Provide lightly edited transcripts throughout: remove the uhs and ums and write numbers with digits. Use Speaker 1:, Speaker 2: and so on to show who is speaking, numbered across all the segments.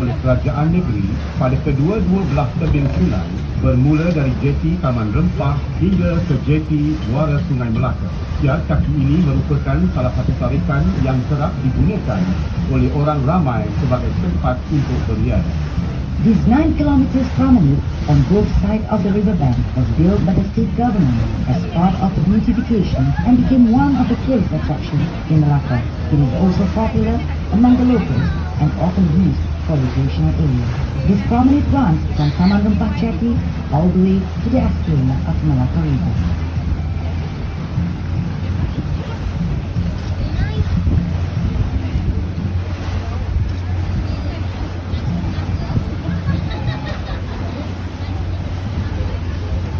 Speaker 1: oleh kerajaan negeri pada kedua-dua belah tebing sungai bermula dari jeti Taman Rempah hingga ke jeti Muara Sungai Melaka. Tiar kaki ini merupakan salah satu tarikan yang kerap digunakan oleh orang ramai sebagai tempat untuk berniaga.
Speaker 2: This 9 kilometers promenade on both sides of the riverbank was built by the state government as part of the beautification and became one of the tourist attractions in Malacca. It is also popular among the locals and often used for recreational area. This promenade runs from Taman Rempah Jetty all the way to the estuary of Malacca River.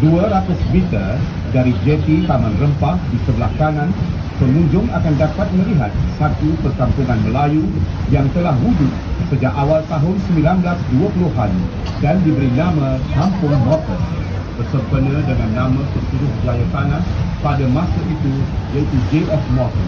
Speaker 1: Dua 200 meter dari jeti Taman Rempah di sebelah kanan, pengunjung akan dapat melihat satu perkampungan Melayu yang telah wujud sejak awal tahun 1920-an dan diberi nama Kampung Morton, bersempena dengan nama pesuruh Jaya Tanah pada masa itu iaitu J.F. Morton.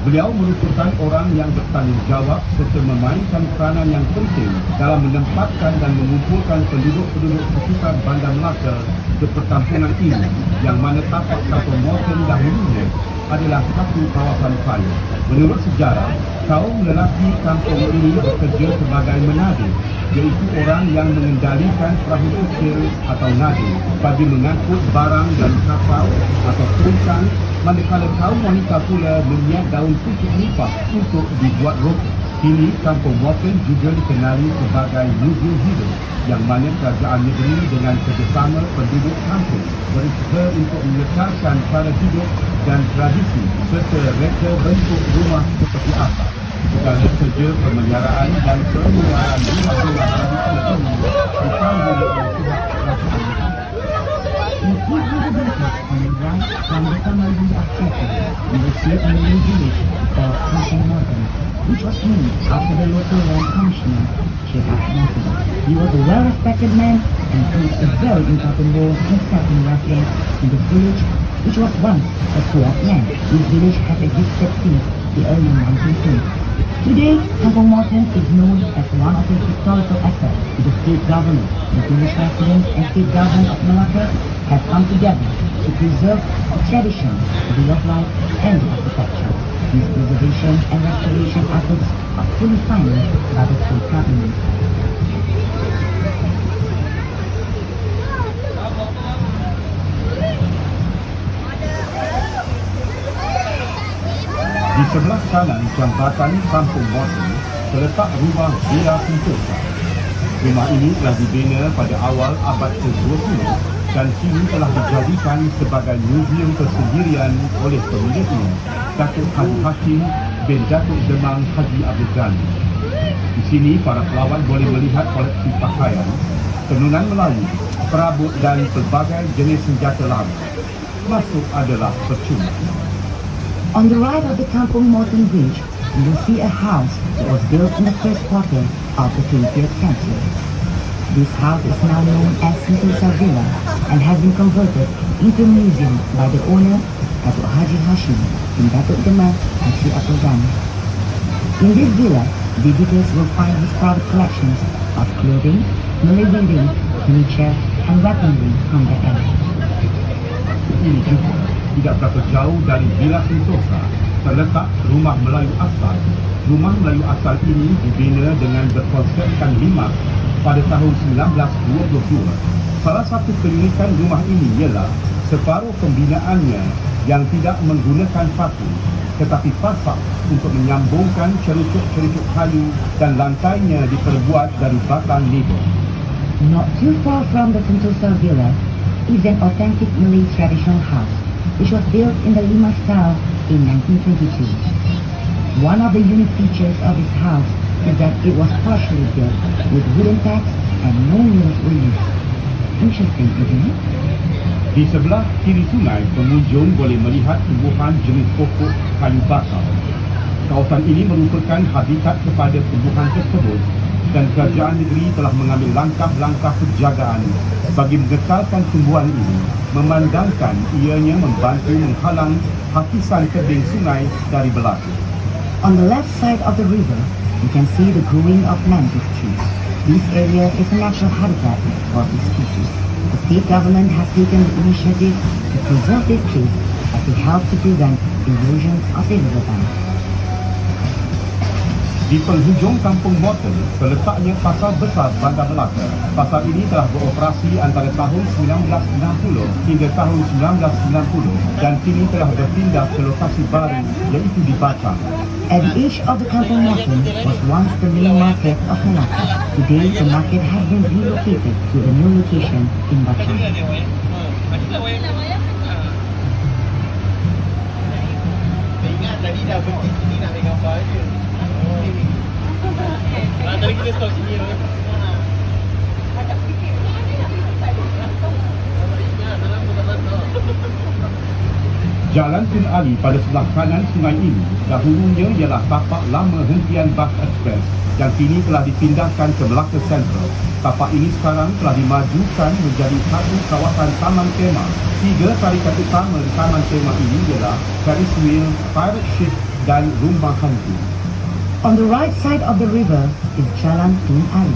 Speaker 1: Beliau merupakan orang yang bertanggungjawab serta memainkan peranan yang penting dalam menempatkan dan mengumpulkan penduduk-penduduk sekitar Bandar Melaka ke perkampungan ini, yang mana tapak Kampung Morton dahulunya adalah satu kawasan kaya. Menurut sejarah, kaum lelaki kampung ini bekerja sebagai menadi, iaitu orang yang mengendalikan perahu kecil atau nadi bagi mengangkut barang dari kapal atau terungkang, manakala kaum wanita pula menyiap daun pucuk lipas untuk dibuat roti. Kini Kampung Morton juga dikenali sebagai muzium hidup, yang mana kerajaan negeri dengan kerjasama penduduk kampung berusaha untuk meletakkan cara hidup dan tradisi serta reka bentuk rumah seperti asal. Segala kerja pemeliharaan dan pengelolaan rumah-rumah tradisi ini ditanggung oleh pihak kerajaan negeri.
Speaker 2: In 300 meters on the right from the Taman Rempah Jetty, you will see a new village called Kampung Morton, which was named after the local land commissioner, J.F. Morton. He was a well-respected man and played a very important role in setting residents in the village, which was once a co-op land. This village has existed since the early 1920s. Today, Kampung Morton is known as one of the historical assets to the state government. The village residents and state government of Malacca have come together to preserve the tradition, the way of life, and the architecture. These preservation and restoration efforts are fully financed by the state government.
Speaker 1: Di sebelah kanan jambatan Kampung Morton terletak rumah Villa Sentosa. Rumah ini telah dibina pada awal abad ke-20 dan kini telah dijadikan sebagai muzium persendirian oleh pemiliknya, Datuk Haji Hashim bin Datuk Demang Haji Abdul Ghani. Di sini para pelawat boleh melihat koleksi pakaian, tenunan Melayu, perabot dan pelbagai jenis senjata lama. Masuk adalah percuma.
Speaker 2: On the right of the Kampung Morton Bridge, you will see a house that was built in the first quarter of the 20th century. This house is now known as Sentosa Villa and has been converted into a museum by the owner, Datuk Haji Hashim bin Datuk Demang Haji Abdul Ghani. In this villa, visitors will find his private collections of clothing, Malay building, furniture, and weaponry from the era.
Speaker 1: Ini juga tidak berapa jauh dari Villa Sentosa terletak rumah Melayu asal. Rumah Melayu asal ini dibina dengan berkonsepkan limak pada tahun 1922. Salah satu keunikan rumah ini ialah separuh pembinaannya yang tidak menggunakan paku, tetapi pasak untuk menyambungkan cerucuk-cerucuk kayu dan lantainya diperbuat dari batang nibu.
Speaker 2: Not too far from the Sentosa Villa is an authentic Malay traditional house, which was built in the Lima style in 1922. One of the unique features of this house is that it was partially built with wooden pegs and no nails were used. Interesting, isn't it?
Speaker 1: Di sebelah kiri sungai, pengunjung boleh melihat tumbuhan jenis pokok kayu bakar. Kawasan ini merupakan habitat kepada tumbuhan tersebut dan kerajaan negeri telah mengambil langkah-langkah penjagaan bagi mengekalkan tumbuhan ini, memandangkan ianya membantu menghalang hakisan tebing sungai dari berlaku.
Speaker 2: On the left side of the river, you can see the growing of mangrove trees. This area is a natural habitat for this species. The state government has taken the initiative to preserve this place as it helps to prevent erosion of the riverbank.
Speaker 1: Di penghujung Kampung Moten, terletaknya Pasar Besar Bandar Melaka. Pasar ini telah beroperasi antara tahun 1960 hingga tahun 1990 dan kini telah berpindah ke lokasi baru iaitu di Batang.
Speaker 2: At the edge of the Kampung Moten was once the main market of Melaka. Today, the market has been relocated to a new location in Batang.
Speaker 3: Ingat tadi dah berhenti sini nak ambil gambar je. Tadi kita stop sini.
Speaker 1: Jalan Tun Ali pada sebelah kanan sungai ini dahulunya ialah tapak lama hentian bas ekspres yang kini telah dipindahkan ke Melaka Sentral. Tapak ini sekarang telah dimajukan menjadi satu kawasan taman tema. Tiga tarikan utama di taman tema ini ialah Ferris Wheel, Pirate Ship dan Rumah Hantu.
Speaker 2: On the right side of the river is Jalan Tun Ali.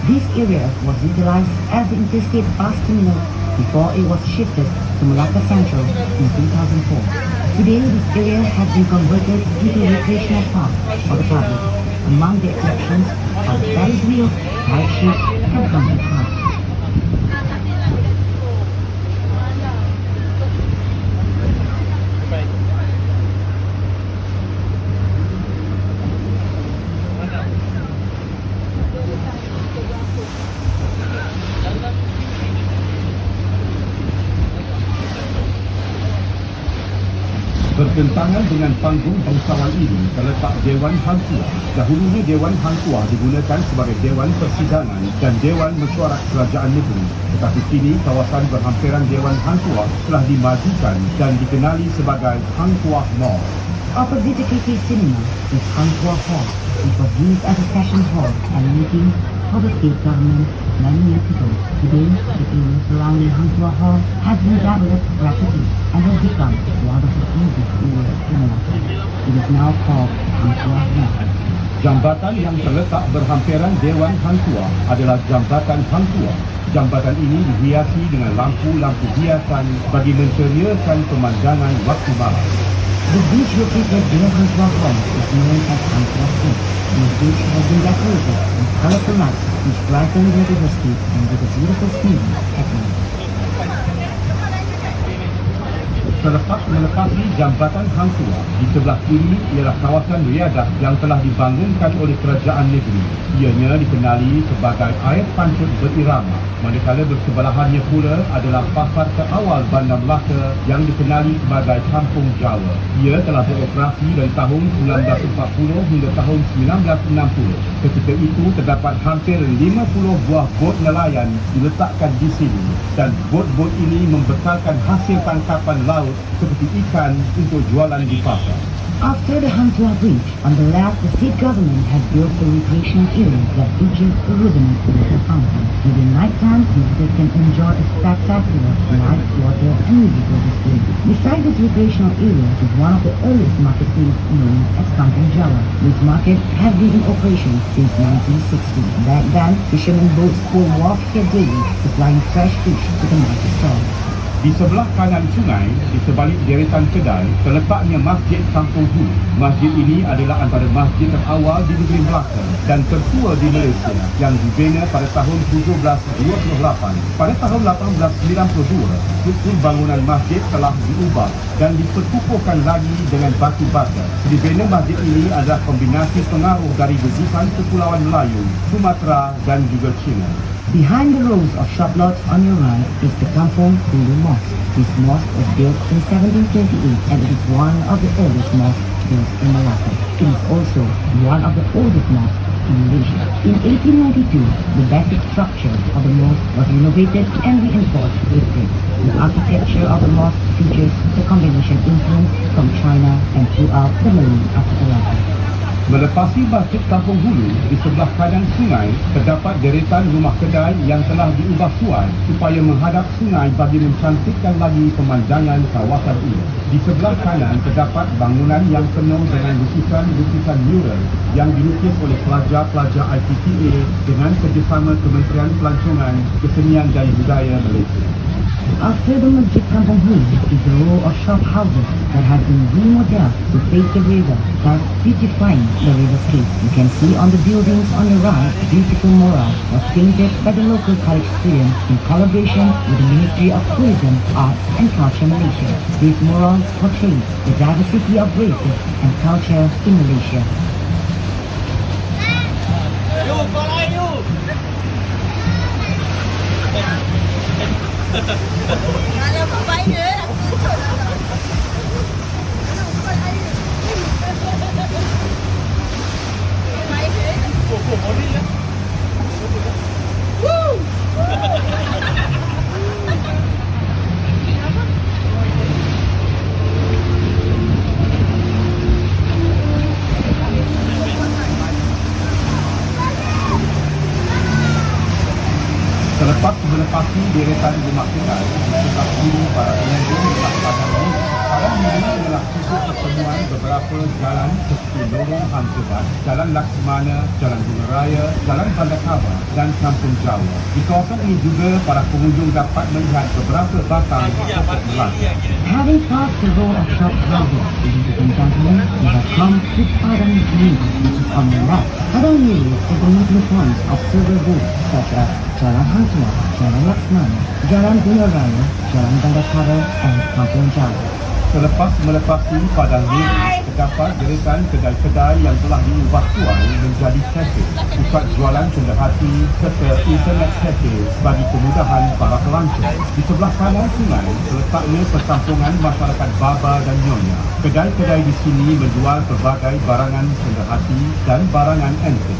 Speaker 2: This area was utilized as the interstate bus terminal before it was shifted to Melaka Central in 2004. Today, this area has been converted into a recreational park for the public. Among the attractions are the Ferris wheel, pirate ship, and haunted house.
Speaker 1: Bertentangan dengan panggung bangsawan ini terletak Dewan Hang Tuah. Dahulunya Dewan Hang Tuah digunakan sebagai Dewan Persidangan dan Dewan Mesyuarat Kerajaan Negeri. Tetapi kini kawasan berhampiran Dewan Hang Tuah telah dimajukan dan dikenali sebagai Hang Tuah Mall.
Speaker 2: Opposite the KK Cinema is Hang Tuah Hall, which was used as a session hall and meeting for the state government many years ago. Today, the area surrounding Hang Tuah Hall has been developed rapidly and has become one of the easiest areas in Melaka. It is now called Hang Tuah Mall.
Speaker 1: Jambatan yang terletak berhampiran Dewan Hang Tuah adalah Jambatan Hang Tuah. Jambatan ini dihiasi dengan lampu-lampu hiasan bagi menceriakan pemandangan waktu malam.
Speaker 2: The beach located near Hang Tuah Hall is known as Hang Tuah Beach. The beach has been decorated with colorful lights which brighten the river street and with a beautiful scenery at night.
Speaker 1: Selepas melepasi Jambatan Hang Tuah, di sebelah kiri ialah kawasan riadah yang telah dibangunkan oleh kerajaan negeri. Ianya dikenali sebagai air pancur berirama. Manakala bersebelahannya pula adalah pasar terawal Bandar Melaka yang dikenali sebagai Kampung Jawa. Ia telah beroperasi dari tahun 1940 hingga tahun 1960. Ketika itu terdapat hampir 50 buah bot nelayan diletakkan di sini dan bot-bot ini membekalkan hasil tangkapan laut seperti ikan untuk jualan di pasar.
Speaker 2: After the Hang Tuah Bridge, on the left, the state government had built a recreational area that features a rhythmic water fountain. During nighttime, visitors can enjoy a spectacular light, water, and musical display. Beside this recreational area is one of the earliest marketplaces known as Kampung Jawa. This market has been in operation since 1960. Back then, fishermen boats pulled wharf here daily, supplying fresh fish to the market stall.
Speaker 1: Di sebelah kanan sungai, di sebalik deretan kedai, terletaknya Masjid Kampung Hulu. Masjid ini adalah antara masjid terawal di negeri Melaka dan tertua di Malaysia yang dibina pada tahun 1728. Pada tahun 1892, struktur bangunan masjid telah diubah dan diperkukuhkan lagi dengan batu bata. Dibina masjid ini adalah kombinasi pengaruh dari gugusan Kepulauan Melayu, Sumatera dan juga China.
Speaker 2: Behind the rows of shop lots on your right is the Kampung Hulu Mosque. This mosque was built in 1728 and it is one of the oldest mosques built in Malacca. It is also one of the oldest mosques in Malaysia. In 1892, the basic structure of the mosque was renovated and reinforced with bricks. The architecture of the mosque features the combination influence from China and throughout the Marine archipelago.
Speaker 1: Melepasi Masjid Kampung Hulu, di sebelah kanan sungai terdapat deretan rumah kedai yang telah diubah suai supaya menghadap sungai bagi mencantikkan lagi pemandangan kawasan ini. Di sebelah kanan terdapat bangunan yang penuh dengan lukisan-lukisan mural yang dilukis oleh pelajar-pelajar IPTA dengan kerjasama Kementerian Pelancongan, Kesenian dan Budaya Malaysia.
Speaker 2: After the Masjid Kampung Hulu is a row of shop houses that have been remodeled to face the river, thus beautifying the riverscape. You can see on the buildings on the right, beautiful mural was painted by the local college students in collaboration with the Ministry of Tourism, Arts and Culture Malaysia. These murals portray the diversity of races and culture in Malaysia.
Speaker 3: Yuk, kau lain yuk.
Speaker 4: Kalau baik dia, aku tunjuk lah. Baik dia.
Speaker 3: Kau model lah.
Speaker 1: Selepas melepasi deretan rumah kedai, setelah dulu para pengunjung melaksanakan minggu. Pada minggu adalah titik pertemuan beberapa jalan seperti Lorong Hamzebat, Jalan Laksmana, Jalan Bunga Raya, Jalan Bandar Khabar dan Kampung Jawa. Di kawasan ini juga para pengunjung dapat melihat beberapa batang pokok melaka.
Speaker 2: Having passed the row of shop houses, ladies and gentlemen, we have come to Padang Miri, which is on the left. Padang Miri is the meeting point of several routes such as Jalan Hamzebat, Jalan Laksmana, Jalan Bunga Raya, Jalan Bandar Khabar and Kampung Jawa.
Speaker 1: Selepas melepasi Padang Miri, terdapat deretan kedai-kedai yang telah diubah suai menjadi kafe, pusat jualan cenderhati serta internet kafe bagi kemudahan para pelancong. Di sebelah kanan sungai terletaknya perkampungan masyarakat Baba dan Nyonya. Kedai-kedai di sini menjual pelbagai barangan cenderhati dan barangan antik.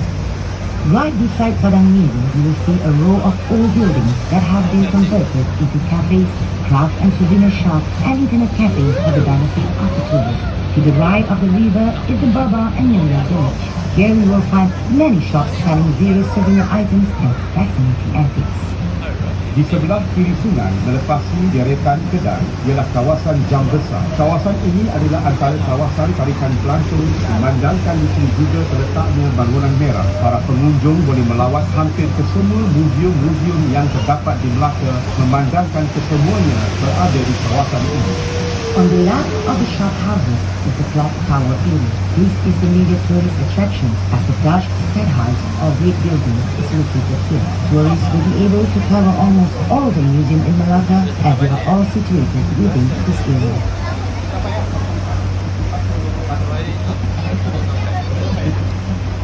Speaker 2: Right beside Padang Miri, you will see a row of old buildings that have been converted into cafes, craft and souvenir shops, and internet cafes for the benefit of the tourists. To the right of the river is the Baba and Nyonya village. Here we will find many shops selling various souvenir items and fascinating antiques.
Speaker 1: Di sebelah kiri sungai melepasi deretan kedai ialah kawasan Jam Besar. Kawasan ini adalah antara kawasan tarikan pelancong. Memandangkan di sini juga terletaknya bangunan merah. Para pengunjung boleh melawat hampir ke semua muzium-muzium yang terdapat di Melaka, memandangkan kesemuanya berada di kawasan ini.
Speaker 2: On the left of the shop houses is the clock tower area. This is the major tourist attraction as the Dutch Stadhuis or Great Building is located here. Tourists will be able to cover almost all the museums in Malacca as they are all situated within this area.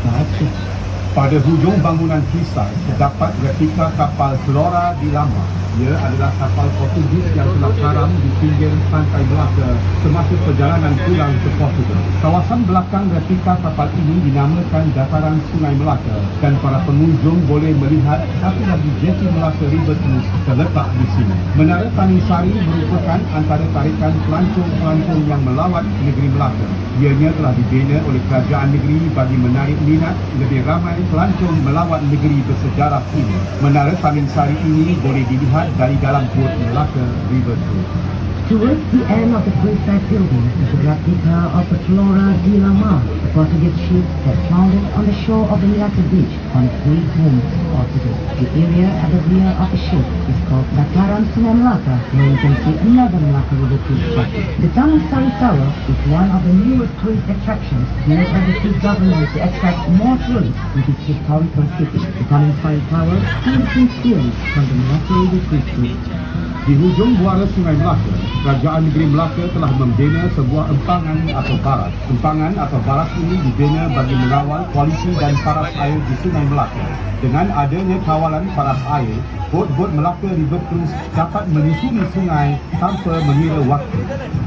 Speaker 2: Right here.
Speaker 1: Pada hujung bangunan kisar terdapat replika kapal Flora di Lama. Ia adalah kapal Portugis yang telah karam di pinggir pantai Melaka semasa perjalanan pulang ke Portugal. Kawasan belakang replika kapal ini dinamakan Dataran Sungai Melaka dan para pengunjung boleh melihat satu lagi jeti Melaka River Cruise terletak di sini. Menara Taning Sari merupakan antara tarikan pelancong-pelancong yang melawat negeri Melaka. Ianya telah dibina oleh kerajaan negeri bagi menarik minat lebih ramai pelancong melawat negeri bersejarah ini. Menara Taning Sari ini boleh dilihat dari dalam bot Melaka River Cruise.
Speaker 2: Towards the end of the Poolside building is a replica of the Flora de la Mar, a Portuguese ship that foundered on the shore of the Malacca beach on its way home to Portugal. The area at the rear of the ship is called Dataran Sungai Melaka, where you can see another Malacca River cruise ship. The Taning Sari Tower is one of the newest tourist attractions built by the state government to attract more tourists with its historical city. The Taning Sari Tower steals inspiration from the Malacca River cruise ship.
Speaker 1: Di hujung buara Sungai Melaka, Kerajaan Negeri Melaka telah membina sebuah empangan atau barat. Empangan atau barat ini dibina bagi mengawal kualiti dan paras air di Sungai Melaka. Dengan adanya kawalan paras air, bot-bot Melaka River Cruise dapat menyusuri sungai tanpa mengira waktu.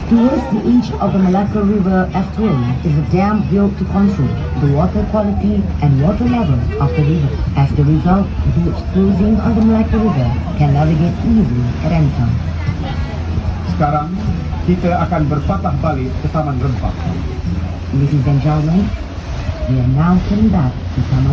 Speaker 2: Towards the edge of the Malacca River estuary is a dam built to control the water quality and water level of the river. As the result, boats cruising on the Malacca River can navigate easily at any time.
Speaker 1: Sekarang, kita akan berpatah balik ke Taman Rempah.
Speaker 2: Ladies and gentlemen, We are now heading back to Taman